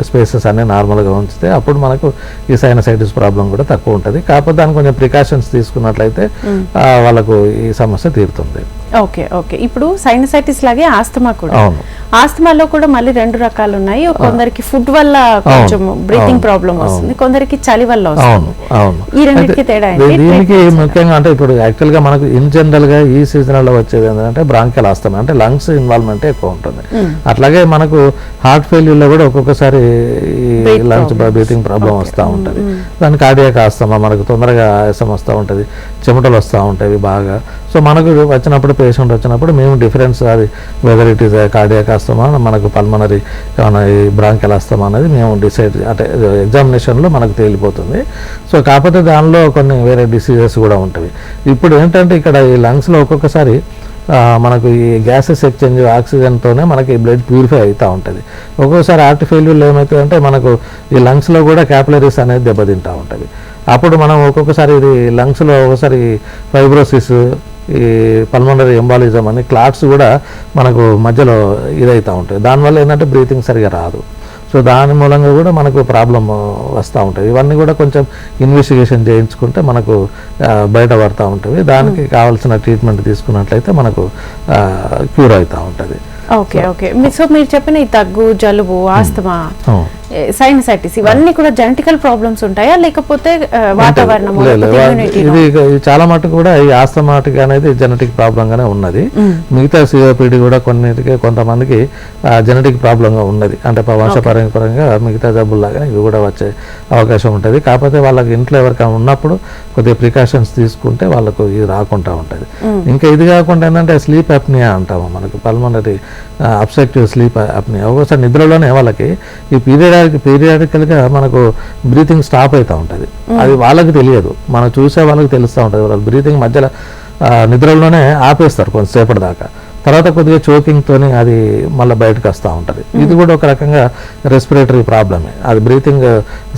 స్పేసెస్ అన్నీ నార్మల్గా ఉంచితే అప్పుడు మనకు ఈ సైనసైటిస్ ప్రాబ్లం కూడా తక్కువ ఉంటుంది. కాకపోతే దానికి కొంచెం ప్రికాషన్స్ తీసుకున్నట్లయితే వాళ్ళకు ఈ సమస్య తీరుతుంది.
Okay okay. ఇప్పుడు సైనసైటిస్ లాగే ఆస్తమా కూడా,
అవును,
ఆస్తమాలో కూడా మళ్ళీ 2 రకాలు ఉన్నాయి. కొందరికి ఫుడ్ వల్ల కొంచెం బ్రీతింగ్ ప్రాబ్లం వస్తుంది, కొందరికి చలి వల్ల వస్తుంది. ఈ రెండింటికి తేడా
దీనికి ముఖ్యంగా అంటే ఇప్పుడు యాక్చువల్ గా మనకు ఇన్ జనరల్ గా ఈ సీజన్ లో వచ్చేది ఏంటంటే బ్రాంకియల్ ఆస్తమా, అంటే లంగ్స్ ఇన్వాల్వ్మెంట్ ఎక్కువ ఉంటుంది. అట్లాగే మనకు హార్ట్ ఫెయిల్యూర్ లో కూడా ఒక్కొక్కసారి ఈ లంగ్స్ బ్రీతింగ్ ప్రాబ్లం వస్తూ ఉంటుంది. దాని కార్డియాక్ ఆస్తమా, మనకు తొందరగా ఆయాసం వస్తూ ఉంటుంది, చెమటలు వస్తూ ఉంటాయి బాగా. సో మనకు వచ్చినప్పుడు పేషెంట్ వచ్చినప్పుడు మేము డిఫరెన్స్ అది whether it is cardiac asthma, మనకు పల్మనరీ ఏమైనా ఈ బ్రాంకియల్ ఆస్తమా అనేది మేము డిసైడ్ అంటే ఎగ్జామినేషన్లో మనకు తేలిపోతుంది. సో కాకపోతే దానిలో కొన్ని వేరే డిసీజెస్ కూడా ఉంటాయి. ఇప్పుడు ఏంటంటే ఇక్కడ ఈ లంగ్స్లో ఒక్కొక్కసారి మనకు ఈ గ్యాసెస్ ఎక్స్చేంజ్ ఆక్సిజన్తోనే మనకి బ్లడ్ ప్యూరిఫై అవుతూ ఉంటుంది. ఒక్కొక్కసారి హార్ట్ ఫెయిల్యూర్లో ఏమవుతుందంటే మనకు ఈ లంగ్స్లో కూడా క్యాపిలరీస్ అనేది దెబ్బతింటూ ఉంటుంది. అప్పుడు మనం ఒక్కొక్కసారి ఇది లంగ్స్లో ఒకసారి ఫైబ్రోసిస్, ఈ పల్మనరీ ఎంబాలిజం అని క్లాట్స్ కూడా మనకు మధ్యలో ఇదవుతూ ఉంటాయి. దానివల్ల ఏంటంటే బ్రీతింగ్ సరిగా రాదు. సో దాని మూలంగా కూడా మనకు ప్రాబ్లం వస్తూ ఉంటుంది. ఇవన్నీ కూడా కొంచెం ఇన్వెస్టిగేషన్ చేయించుకుంటే మనకు బయటపడుతూ ఉంటుంది. దానికి కావాల్సిన ట్రీట్మెంట్ తీసుకున్నట్లయితే మనకు క్యూర్ అవుతూ ఉంటుంది.
Okay okay. సో మీరు చెప్పిన ఈ దగ్గు, జలుబు, ఆస్తమా, సైనసైటిస్ ఇవన్నీ కూడా జెనెటికల్ ప్రాబ్లమ్స్ ఉంటాయా, లేకపోతే వాతావరణం?
ఇది చాలా మటుకు కూడా ఈ ఆస్తమాటిక్ అనేది జెనెటిక్ ప్రాబ్లం గానే ఉన్నది. మిగతా సిఓపిడి కూడా కొన్నిటికి కొంతమందికి జెనెటిక్ ప్రాబ్లంగా ఉన్నది, అంటే వంశపరంగా మిగతా జబ్బుల్లాగా ఇవి కూడా వచ్చే అవకాశం ఉంటుంది. కాకపోతే వాళ్ళకి ఇంట్లో ఎవరికైనా ఉన్నప్పుడు కొద్దిగా ప్రికాషన్స్ తీసుకుంటే వాళ్ళకు ఇది రాకుండా ఉంటుంది. ఇంకా ఇది కాకుండా ఏంటంటే స్లీప్ అప్నియా అంటాము, మనకు పల్మనరీ అబ్స్ట్రక్టివ్ స్లీప్ అప్నియా. ఒక్కోసారి నిద్రలోనే వాళ్ళకి ఈ పీరియాడికల్గా మనకు బ్రీతింగ్ స్టాప్ అవుతూ ఉంటుంది. అది వాళ్ళకి తెలియదు, మనం చూసే వాళ్ళకి తెలుస్తూ ఉంటుంది. వాళ్ళు బ్రీతింగ్ మధ్యలో నిద్రలోనే ఆపేస్తారు కొంతసేపటి దాకా, తర్వాత కొద్దిగా చోకింగ్తోని అది మళ్ళీ బయటకు వస్తూ ఉంటుంది. ఇది కూడా ఒక రకంగా రెస్పిరేటరీ ప్రాబ్లమే, అది బ్రీతింగ్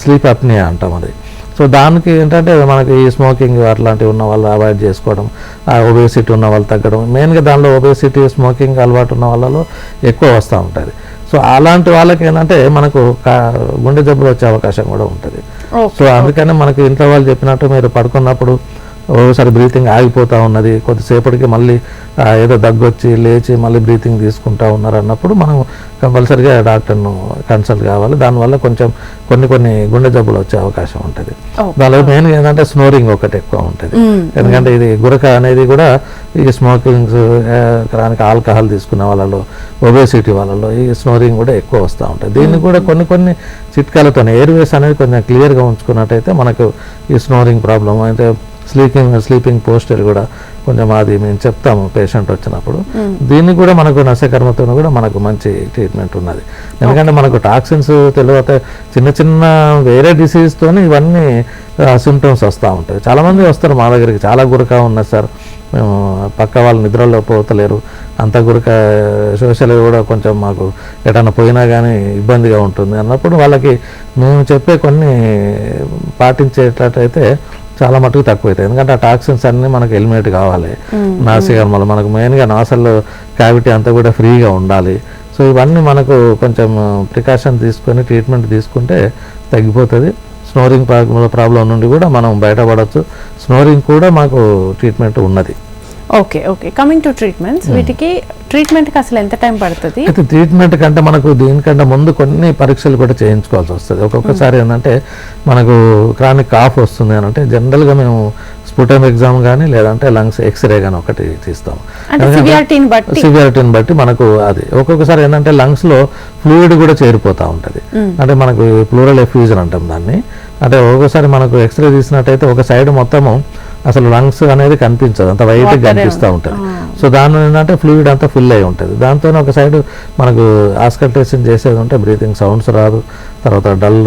స్లీప్ అప్నియా అంటాం అది. సో దానికి ఏంటంటే మనకి ఈ స్మోకింగ్ అట్లాంటివి ఉన్న వాళ్ళు అవాయిడ్ చేసుకోవడం, ఒబేసిటీ ఉన్న వాళ్ళు తగ్గడం, మెయిన్గా దానిలో ఒబేసిటీ, స్మోకింగ్ అలవాటు ఉన్న వాళ్ళలో ఎక్కువ వస్తూ ఉంటుంది. సో అలాంటి వాళ్ళకి ఏంటంటే మనకు గుండె జబ్బులు వచ్చే అవకాశం కూడా ఉంటుంది. సో అందుకని మనకు ఇంట్లో వాళ్ళు చెప్పినట్టు మీరు పడుకున్నప్పుడు ఒకసారి బ్రీతింగ్ ఆగిపోతూ ఉన్నది, కొద్దిసేపటికి మళ్ళీ ఏదో దగ్గు వచ్చి లేచి మళ్ళీ బ్రీతింగ్ తీసుకుంటూ ఉన్నారు అన్నప్పుడు మనం కంపల్సరీగా డాక్టర్ను కన్సల్ట్ కావాలి. దానివల్ల కొంచెం కొన్ని గుండె జబ్బులు వచ్చే అవకాశం ఉంటుంది. దానిలో మెయిన్గా ఏంటంటే స్నోరింగ్ ఒకటి ఎక్కువ ఉంటుంది. ఎందుకంటే ఇది గురక అనేది కూడా ఈ స్మోకింగ్స్, క్రానిక్ ఆల్కహాల్ తీసుకున్న వాళ్ళలో, ఒబేసిటీ వాళ్ళలో ఈ స్నోరింగ్ కూడా ఎక్కువ వస్తూ ఉంటుంది. దీన్ని కూడా కొన్ని చిట్కాలతో ఎయిర్వేస్ అనేది కొంచెం క్లియర్గా ఉంచుకున్నట్టయితే మనకు ఈ స్నోరింగ్ ప్రాబ్లం అయితే స్లీపింగ్ పోస్చర్ కూడా కొంచెం అది మేము చెప్తాము పేషెంట్ వచ్చినప్పుడు. దీన్ని కూడా మనకు నస్యకర్మతో కూడా మనకు మంచి ట్రీట్మెంట్ ఉన్నది. ఎందుకంటే మనకు టాక్సిన్స్ తెలియతే చిన్న వేరే డిసీజ్తోని ఇవన్నీ సిమ్టమ్స్ వస్తూ ఉంటాయి. చాలామంది వస్తారు మా దగ్గరికి, చాలా గురక ఉన్నది సార్, మేము పక్క వాళ్ళు నిద్రలో పోతలేరు, అంత గురక సోషల్ కూడా కొంచెం మాకు ఎటన్నా పోయినా కానీ ఇబ్బందిగా ఉంటుంది అన్నప్పుడు వాళ్ళకి మేము చెప్పే కొన్ని పాటించేటట్టయితే చాలా మటుకు తక్కువ అవుతాయి. ఎందుకంటే ఆ టాక్సిన్స్ అన్నీ మనకు ఎలిమినేట్ కావాలి. నాసికర్మలు మనకు మెయిన్గా నాసల్ క్యావిటీ అంతా కూడా ఫ్రీగా ఉండాలి. సో ఇవన్నీ మనకు కొంచెం ప్రికాషన్ తీసుకొని ట్రీట్మెంట్ తీసుకుంటే తగ్గిపోతుంది. స్నోరింగ్ ప్రాబ్లం నుండి కూడా మనం బయటపడవచ్చు. స్నోరింగ్ కూడా మాకు ట్రీట్మెంట్ ఉన్నది.
Okay okay. Coming to treatments, వీటికి ట్రీట్మెంట్కి అసలు ఎంత టైం పడుతుంది?
అయితే ట్రీట్మెంట్ కంటే మనకు దీనికంటే ముందు కొన్ని పరీక్షలు కూడా చేయించుకోవాల్సి వస్తుంది. ఒక్కొక్కసారి ఏంటంటే మనకు క్రానిక్ కాఫ్ వస్తుంది అని అంటే జనరల్గా మేము స్పుటమ్ ఎగ్జామ్ కానీ లేదంటే లంగ్స్ ఎక్స్రే కానీ ఒకటి తీస్తాం. సివియారిటీని బట్టి మనకు అది ఒక్కొక్కసారి ఏంటంటే లంగ్స్లో ఫ్లూయిడ్ కూడా చేరిపోతూ ఉంటుంది. అంటే మనకు ప్లూరల్ ఎఫ్యూజన్ అంటాం దాన్ని. అంటే ఒక్కొక్కసారి మనకు ఎక్స్రే తీసినట్టయితే ఒక సైడ్ మొత్తము అసలు లంగ్స్ అనేది కనిపించదు, అంత వైట్గా కనిపిస్తూ ఉంటుంది. సో దాని ఏంటంటే ఫ్లూయిడ్ అంతా ఫిల్ అయి ఉంటుంది. దాంతో ఒక సైడ్ మనకు ఆస్కల్టేషన్ చేసేది ఉంటే బ్రీతింగ్ సౌండ్స్ రాదు, తర్వాత డల్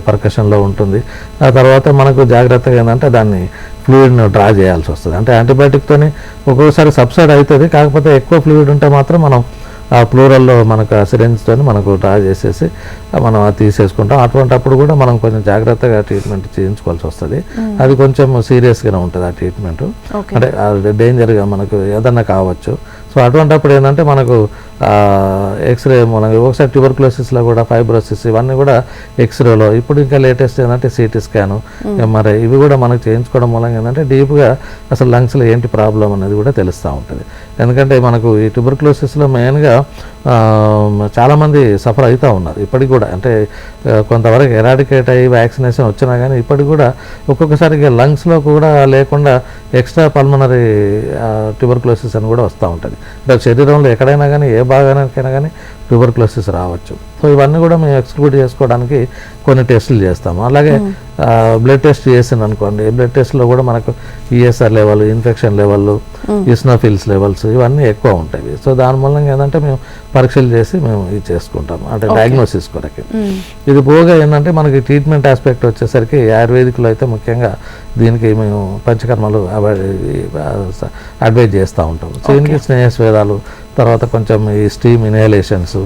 పర్కషన్లో ఉంటుంది. ఆ తర్వాత మనకు జాగ్రత్తగా ఏంటంటే దాన్ని ఫ్లూయిడ్ను డ్రా చేయాల్సి వస్తుంది. అంటే యాంటీబయాటిక్తోని ఒక్కొక్కసారి సబ్సైడ్ అవుతుంది, కాకపోతే ఎక్కువ ఫ్లూయిడ్ ఉంటే మాత్రం మనం ఆ ప్లూరల్లో మనకు ఆ సిరింజ్తో మనకు డ్రా చేసేసి మనం అది తీసేసుకుంటాం. అటువంటిప్పుడు కూడా మనం కొంచెం జాగ్రత్తగా ట్రీట్మెంట్ చేయించుకోవాల్సి వస్తుంది. అది కొంచెం సీరియస్గానే ఉంటుంది ఆ ట్రీట్మెంట్, అంటే డేంజర్గా మనకు ఏదన్నా కావచ్చు. సో అటువంటిప్పుడు ఏంటంటే మనకు ఎక్స్రే మూలంగా ఒకసారి ట్యూబర్కులోసిస్లో కూడా ఫైబ్రోసిస్ ఇవన్నీ కూడా ఎక్స్రేలో, ఇప్పుడు ఇంకా లేటెస్ట్ ఏంటంటే సిటీ స్కాను, ఎంఆర్ఐ ఇవి కూడా మనకు చేయించుకోవడం మూలంగా ఏంటంటే డీప్గా అసలు లంగ్స్లో ఏంటి ప్రాబ్లం అనేది కూడా తెలుస్తూ ఉంటుంది. ఎందుకంటే మనకు ఈ ట్యూబర్కులోసిస్లో మెయిన్గా చాలామంది సఫర్ అవుతూ ఉన్నారు ఇప్పటికి కూడా, అంటే కొంతవరకు ఎరాడికేట్ అయ్యి వ్యాక్సినేషన్ వచ్చినా కానీ ఇప్పటికి కూడా ఒక్కొక్కసారి లంగ్స్లో కూడా లేకుండా ఎక్స్ట్రా పల్మనరీ ట్యూబర్కులోసిస్ అని కూడా వస్తూ ఉంటుంది. అంటే శరీరంలో ఎక్కడైనా కానీ ఏ భాగానికైనా కానీ ట్యూబర్కులోసిస్ రావచ్చు. సో ఇవన్నీ కూడా మేము ఎక్స్క్లూడ్ చేసుకోవడానికి కొన్ని టెస్టులు చేస్తాము. అలాగే బ్లడ్ టెస్ట్ చేసింది అనుకోండి, బ్లడ్ టెస్ట్లో కూడా మనకు ESR level, infection level, eosinophils levels ఇవన్నీ ఎక్కువ ఉంటాయి. సో దాని మూలంగా ఏంటంటే మేము పరీక్షలు చేసి మేము ఇది చేసుకుంటాము, అంటే డయాగ్నోసిస్ కొరకు. ఇది పోగా ఏంటంటే మనకి ట్రీట్మెంట్ ఆస్పెక్ట్ వచ్చేసరికి ఆయుర్వేదిక్లో అయితే ముఖ్యంగా దీనికి మేము పంచకర్మలు అడ్వైజ్ చేస్తూ ఉంటాం. సో దీనికి స్నేహస్వేదాలు, తర్వాత కొంచెం ఈ స్టీమ్ ఇన్హలేషన్స్,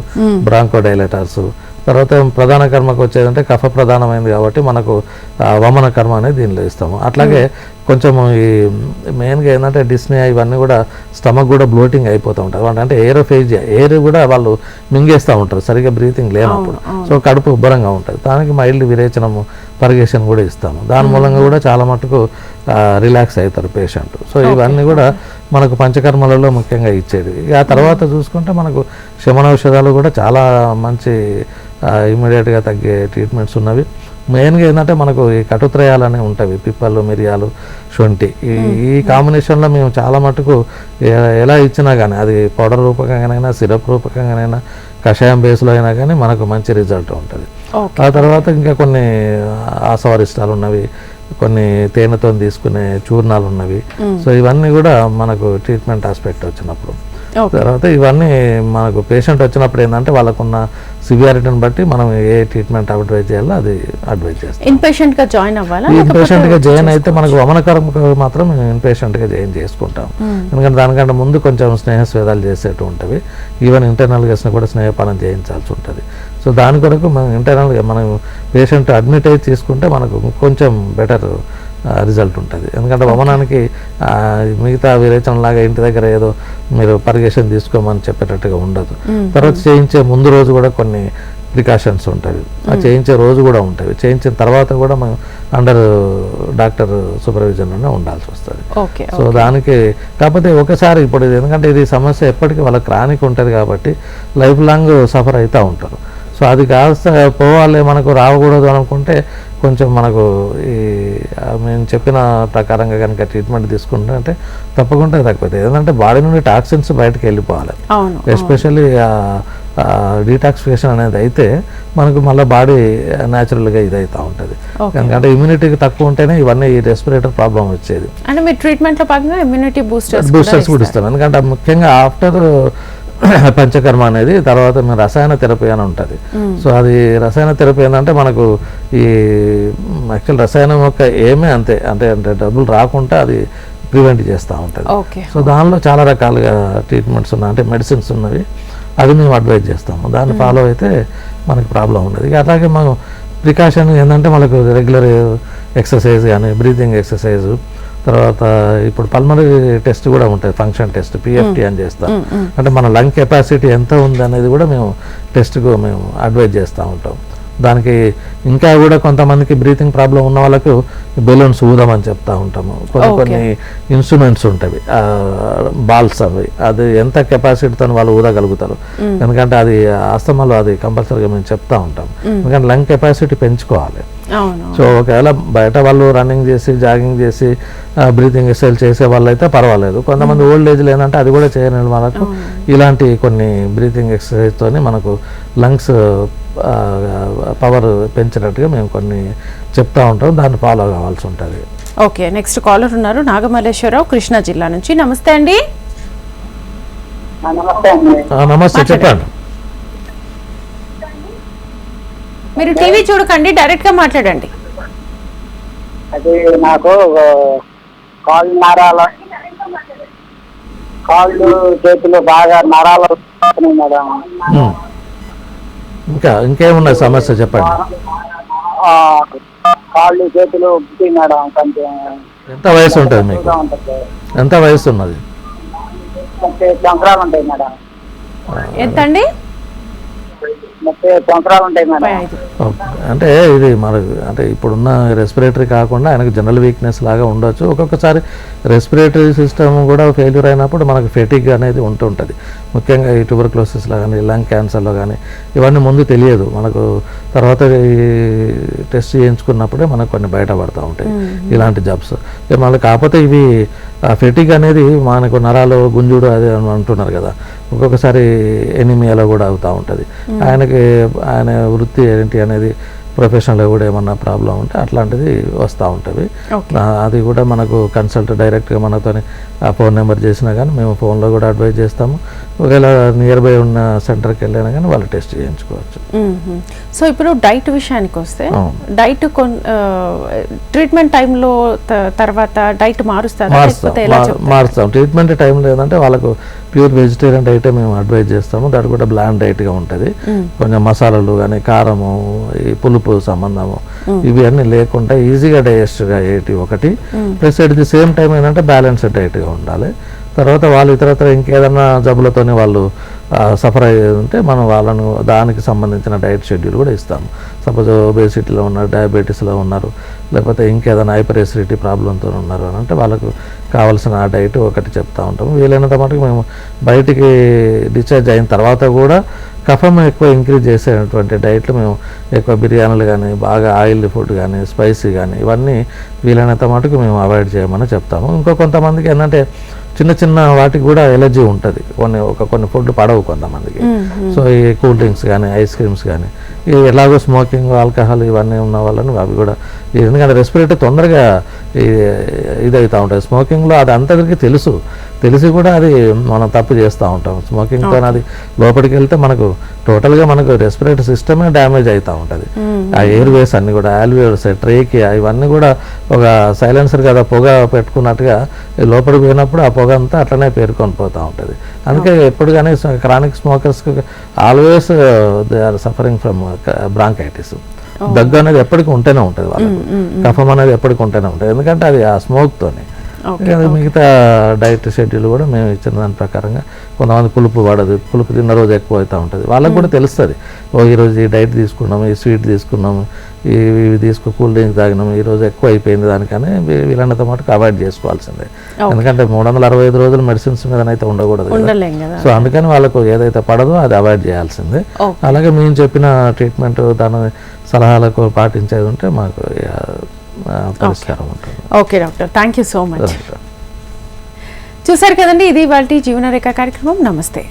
బ్రాంకోడైలేటర్స్, తర్వాత ప్రధాన కర్మకు వచ్చేదంటే కఫ ప్రధానమైంది కాబట్టి మనకు వమన కర్మ అనేది దీనిలో ఇస్తాము. అట్లాగే కొంచెం ఈ మెయిన్గా ఏంటంటే డిస్నియా ఇవన్నీ కూడా స్టమక్ కూడా బ్లోటింగ్ అయిపోతూ ఉంటారు, అంటే ఏరోఫేజియా, ఎయిర్ కూడా వాళ్ళు మింగేస్తూ ఉంటారు సరిగ్గా బ్రీతింగ్ లేనప్పుడు. సో కడుపు ఉబ్బరంగా ఉంటుంది, దానికి మైల్డ్ విరేచనము, పర్గేషన్ కూడా ఇస్తాము. దాని మూలంగా కూడా చాలా మటుకు రిలాక్స్ అవుతారు పేషెంట్. సో ఇవన్నీ కూడా మనకు పంచకర్మలలో ముఖ్యంగా ఇచ్చేది. ఆ తర్వాత చూసుకుంటే మనకు శమనౌషధాలు కూడా చాలా మంచి ఇమ్మీడియట్గా తగ్గే ట్రీట్మెంట్స్ ఉన్నవి. మెయిన్గా ఏంటంటే మనకు ఈ కటుత్రయాలు అనేవి ఉంటాయి, పిప్పలు, మిరియాలు, శొంఠి, ఈ కాంబినేషన్లో మేము చాలా మటుకు ఎలా ఇచ్చినా కానీ అది పౌడర్ రూపకంగానైనా, సిరప్ రూపకంగానైనా, కషాయం బేస్లో అయినా కానీ మనకు మంచి రిజల్ట్ ఉంటుంది. ఆ తర్వాత ఇంకా కొన్ని ఆసవరిష్టాలు ఉన్నవి, కొన్ని తేనెతో తీసుకునే చూర్ణాలు ఉన్నవి. సో ఇవన్నీ కూడా మనకు ట్రీట్మెంట్ ఆస్పెక్ట్ వచ్చినప్పుడు. తర్వాత ఇవన్నీ మనకు పేషెంట్ వచ్చినప్పుడు ఏంటంటే వాళ్ళకున్న సివియారిటీని బట్టి మనం ఏ ట్రీట్మెంట్ అడ్వైజ్ చేయాలో అది అడ్వైజ్ చేస్తాం.
ఇన్పేషెంట్గా జాయిన్ అవ్వాలా?
ఇన్పేషెంట్గా జాయిన్ అయితే మనకు వమనకర్మకు మాత్రం ఇన్పేషెంట్గా జాయిన్ చేసుకుంటాం. ఎందుకంటే దానికంటే ముందు కొంచెం స్నేహస్వేదాలు చేసేట్టు ఉంటుంది. ఈవెన్ ఇంటర్నల్గా కూడా స్నేహపానం చేయించాల్సి ఉంటుంది. సో దాని కొరకు మనం ఇంటర్నల్గా మనం పేషెంట్ అడ్మిట్ అయి తీసుకుంటే మనకు కొంచెం బెటర్ రిజల్ట్ ఉంటుంది. ఎందుకంటే వమనానికి మిగతా విరేచనలాగా ఇంటి దగ్గర ఏదో మీరు పర్గేషన్ తీసుకోమని చెప్పేటట్టుగా ఉండదు. తర్వాత చేయించే ముందు రోజు కూడా కొన్ని ప్రికాషన్స్ ఉంటాయి, చేయించే రోజు కూడా ఉంటాయి, చేయించిన తర్వాత కూడా మనం అండర్ డాక్టర్ సూపర్విజన్లోనే ఉండాల్సి వస్తుంది. సో దానికి కాకపోతే ఒకసారి ఇప్పుడు ఎందుకంటే ఇది సమస్య ఎప్పటికీ వాళ్ళకి క్రానిక్ ఉంటుంది కాబట్టి లైఫ్ లాంగ్ సఫర్ అవుతూ ఉంటారు. సో అది కాస్త పోవాలి, మనకు రాకూడదు అనుకుంటే కొంచెం మనకు ఈ మేము చెప్పిన ప్రకారంగా కనుక ట్రీట్మెంట్ తీసుకుంటే తప్పకుండా తగ్గిపోతుంది. ఏంటంటే బాడీ నుండి టాక్సిన్స్ బయటకు వెళ్ళిపోవాలి. ఎస్పెషల్లీ డీటాక్సిఫికేషన్ అనేది అయితే మనకు మళ్ళీ బాడీ న్యాచురల్గా ఇది అవుతూ ఉంటుంది. ఎందుకంటే ఇమ్యూనిటీకి తక్కువ ఉంటేనే ఇవన్నీ ఈ రెస్పిరేటర్ ప్రాబ్లం వచ్చేది.
అంటే మీ ట్రీట్మెంట్లో భాగంగా ఇమ్యూనిటీ బూస్టర్స్
కూడా ఇస్తాం. ఎందుకంటే ముఖ్యంగా ఆఫ్టర్ పంచకర్మ అనేది తర్వాత మేము రసాయన థెరపీ అని ఉంటుంది. సో అది రసాయన థెరపీ ఏంటంటే మనకు ఈ యాక్చువల్ రసాయనం యొక్క ఏమే అంతే, అంటే డబ్బులు రాకుండా అది ప్రివెంట్ చేస్తూ ఉంటుంది. సో దానిలో చాలా రకాలుగా ట్రీట్మెంట్స్ ఉన్నాయి, అంటే మెడిసిన్స్ ఉన్నవి, అది మేము అడ్వైజ్ చేస్తాము. దాన్ని ఫాలో అయితే మనకు ప్రాబ్లం ఉండదు. అలాగే మనం ప్రికాషన్ ఏంటంటే మనకు రెగ్యులర్ ఎక్సర్సైజ్ కానీ, బ్రీతింగ్ ఎక్సర్సైజ్, తర్వాత ఇప్పుడు పల్మనరీ టెస్ట్ కూడా ఉంటుంది, ఫంక్షన్ టెస్ట్, పిఎఫ్టీ అని చేస్తాం. అంటే మన లంగ్ కెపాసిటీ ఎంత ఉంది అనేది కూడా మేము టెస్ట్కు మేము అడ్వైజ్ చేస్తూ ఉంటాం. దానికి ఇంకా కూడా కొంతమందికి బ్రీతింగ్ ప్రాబ్లం ఉన్న వాళ్ళకు బెలూన్స్ ఊదమని చెప్తా ఉంటాము. కొన్ని ఇన్స్ట్రుమెంట్స్ ఉంటాయి, బాల్స్ అవి, అది ఎంత కెపాసిటీతో వాళ్ళు ఊదగలుగుతారు. ఎందుకంటే అది ఆస్తమాలో అది కంపల్సరీగా మేము చెప్తా ఉంటాం. ఎందుకంటే లంగ్ కెపాసిటీ పెంచుకోవాలి. సో ఒకవేళ బయట వాళ్ళు రన్నింగ్ చేసి, జాగింగ్ చేసి, బ్రీతింగ్ ఎక్సర్సైజ్ చేసే వాళ్ళు అయితే పర్వాలేదు. కొంతమంది ఓల్డ్ ఏజ్లో ఏంటంటే అది కూడా చేయని వాళ్ళకు ఇలాంటి కొన్ని బ్రీతింగ్ ఎక్సర్సైజ్తోని మనకు లంగ్స్ పవర్ పెంచినట్టుగా మేము కొన్ని చెప్తా ఉంటాం, దాన్ని ఫాలో కావాల్సి ఉంటుంది.
ఓకే, నెక్స్ట్ కాలర్ ఉన్నారు, నాగమల్లేశ్వరరావు, కృష్ణా జిల్లా నుంచి. నమస్తే అండి.
నమస్తే, చెప్పండి.
మీరు టీవీ చూడకండి, డైరెక్ట్ గా మాట్లాడండి.
అది నాకు కాళ్ళు చేతులు బాగా నరాలు మేడం.
ఉమ్. ఇంకేమున్నాయి సమస్య చెప్పండి.
ఆ, కాళ్ళు చేతులు పుట్టి మేడం కొంచెం
ఎంత వయసు ఉంటుంది మీకు?
ఉంటుంది.
ఎంత వయసు ఉన్నది?
30 సంవత్సరాలు ఉంటాయి మేడం.
ఎంత అండి?
30 సంవత్సరాలు ఉంటాయి మేడం.
35.
అంటే ఇది మనకు అంటే ఇప్పుడున్న రెస్పిరేటరీ కాకుండా ఆయనకు జనరల్ వీక్నెస్ లాగా ఉండొచ్చు. ఒక్కొక్కసారి రెస్పిరేటరీ సిస్టమ్ కూడా ఫెయిల్యూర్ అయినప్పుడు మనకు ఫెటిగ్ అనేది ఉంటుంటుంది. ముఖ్యంగా ఈ ట్యూబర్క్లోసిస్లో కానీ లంగ్ క్యాన్సర్లో కానీ ఇవన్నీ ముందు తెలియదు మనకు, తర్వాత ఈ టెస్ట్ చేయించుకున్నప్పుడే మనకు కొన్ని బయటపడుతూ ఉంటాయి ఇలాంటి జబ్స్. మళ్ళీ కాకపోతే ఇవి ఫెటిగ్ అనేది మనకు నరాలు గుంజుడు అది అంటున్నారు కదా, ఒక్కొక్కసారి ఎనిమియాలో కూడా అవుతూ ఉంటుంది. ఆయన వృత్తి ఏంటి అనేది ప్రొఫెషనల్గా కూడా ఏమన్నా ప్రాబ్లం ఉంటే అట్లాంటిది వస్తూ ఉంటుంది. అది కూడా మనకు కన్సల్ట్ డైరెక్ట్గా మనతోని ఆ ఫోన్ నెంబర్ చేసినా కానీ మేము ఫోన్లో కూడా అడ్వైజ్ చేస్తాము. ఒకవేళ నియర్ బై ఉన్న సెంటర్కి వెళ్ళినా కానీ వాళ్ళు టెస్ట్ చేయించుకోవచ్చు.
సో ఇప్పుడు డైట్ విషయానికి వస్తే, డైట్ ట్రీట్మెంట్ టైంలో తర్వాత డైట్ మారుస్తాం.
ట్రీట్మెంట్ టైంలో ఏంటంటే వాళ్ళకు ప్యూర్ వెజిటేరియన్ డైటే మేము అడ్వైజ్ చేస్తాము. దాని కూడా బ్లాండ్ డైట్గా ఉంటుంది. కొంచెం మసాలాలు కానీ కారము, ఈ పులుపు సంబంధము ఇవి అన్నీ లేకుండా ఈజీగా డైజెస్ట్గా అయ్యేటి ఒకటి. Plus at the same time ఏంటంటే బ్యాలెన్స్డ్ డైట్గా ఉండాలి. తర్వాత వాళ్ళు ఇతరత్ర ఇంకేదన్నా జబ్బులతోనే వాళ్ళు సఫర్ అయ్యి ఉంటే మనం వాళ్ళను దానికి సంబంధించిన డైట్ షెడ్యూల్ కూడా ఇస్తాము. సపోజ్ ఒబేసిటీలో ఉన్నారు, డయాబెటీస్లో ఉన్నారు, లేకపోతే ఇంకేదైనా హైపర్ ఎసిడిటీ ప్రాబ్లంతో ఉన్నారు అని అంటే వాళ్ళకు కావాల్సిన ఆ డైట్ ఒకటి చెప్తూ ఉంటాము. వీలైనంత మటుకు మేము బయటికి డిశ్చార్జ్ అయిన తర్వాత కూడా కఫం ఎక్కువ ఇంక్రీజ్ చేసేటువంటి డైట్లు మేము ఎక్కువ బిర్యానీలు కానీ, బాగా ఆయిల్ ఫుడ్ కానీ, స్పైసీ కానీ ఇవన్నీ వీలైనంత మటుకు మేము అవాయిడ్ చేయమని చెప్తాము. కొంతమందికి ఏంటంటే చిన్న చిన్న వాటికి కూడా ఎలర్జీ ఉంటుంది. కొన్ని ఫుడ్ పడవు కొంతమందికి. సో ఈ కూల్ డ్రింక్స్ కానీ, ఐస్ క్రీమ్స్ కానీ, ఎలాగో స్మోకింగ్, ఆల్కహాల్ ఇవన్నీ ఉన్న వాళ్ళని అవి కూడా, ఎందుకంటే రెస్పిరేటరీ తొందరగా ఇదవుతూ ఉంటుంది. స్మోకింగ్లో అది అందరికీ తెలిసి కూడా అది మనం తప్పు చేస్తూ ఉంటాం. స్మోకింగ్తో అది లోపలికి వెళ్తే మనకు టోటల్గా మనకు రెస్పిరేటరీ సిస్టమే డ్యామేజ్ అవుతూ ఉంటుంది. ఆ ఎయిర్ వేస్ అన్నీ కూడా, ఆల్వియోల్స్, ట్రేకియా ఇవన్నీ కూడా ఒక సైలెన్సర్ కదా పొగ పెట్టుకున్నట్టుగా లోపలికి పోయినప్పుడు ఆ పొగ అంతా అట్లనే పేరుకొని పోతూ ఉంటుంది. అందుకే ఎప్పుడు కానీ క్రానిక్ స్మోకర్స్కి always they are suffering from bronchitis. దగ్గు అనేది ఎప్పటికీ ఉంటూనే ఉంటుంది వాళ్ళకు, కఫం అనేది ఎప్పటికీ ఉంటూనే ఉంటుంది. ఎందుకంటే అది ఆ స్మోక్తోనే. మిగతా డైట్ షెడ్యూల్ కూడా మేము ఇచ్చిన దాని ప్రకారంగా, కొంతమంది పులుపు పడదు, పులుపు తిన్న రోజు ఎక్కువ అవుతూ ఉంటుంది. వాళ్ళకు కూడా తెలుస్తుంది, ఈరోజు ఈ డైట్ తీసుకున్నాము, ఈ స్వీట్ తీసుకున్నాము, ఇవి కూల్ డ్రింక్ తాగినాము, ఈరోజు ఎక్కువ అయిపోయింది దానికని వీళ్ళంత మటుకు అవాయిడ్ చేసుకోవాల్సిందే. ఎందుకంటే 365 రోజులు మెడిసిన్స్ మీదనైతే ఉండకూడదు. సో అందుకని వాళ్ళకు ఏదైతే పడదో అది అవాయిడ్ చేయాల్సిందే. అలాగే మేము చెప్పిన ట్రీట్మెంట్ దాని సలహాలకు పాటించేది ఉంటే మాకు పరిష్కారం ఉంటుంది.
Okay doctor, thank you so much. చూసారు కదండి, ఇది ఇవాల్టి జీవనరేఖ కార్యక్రమం. నమస్తే.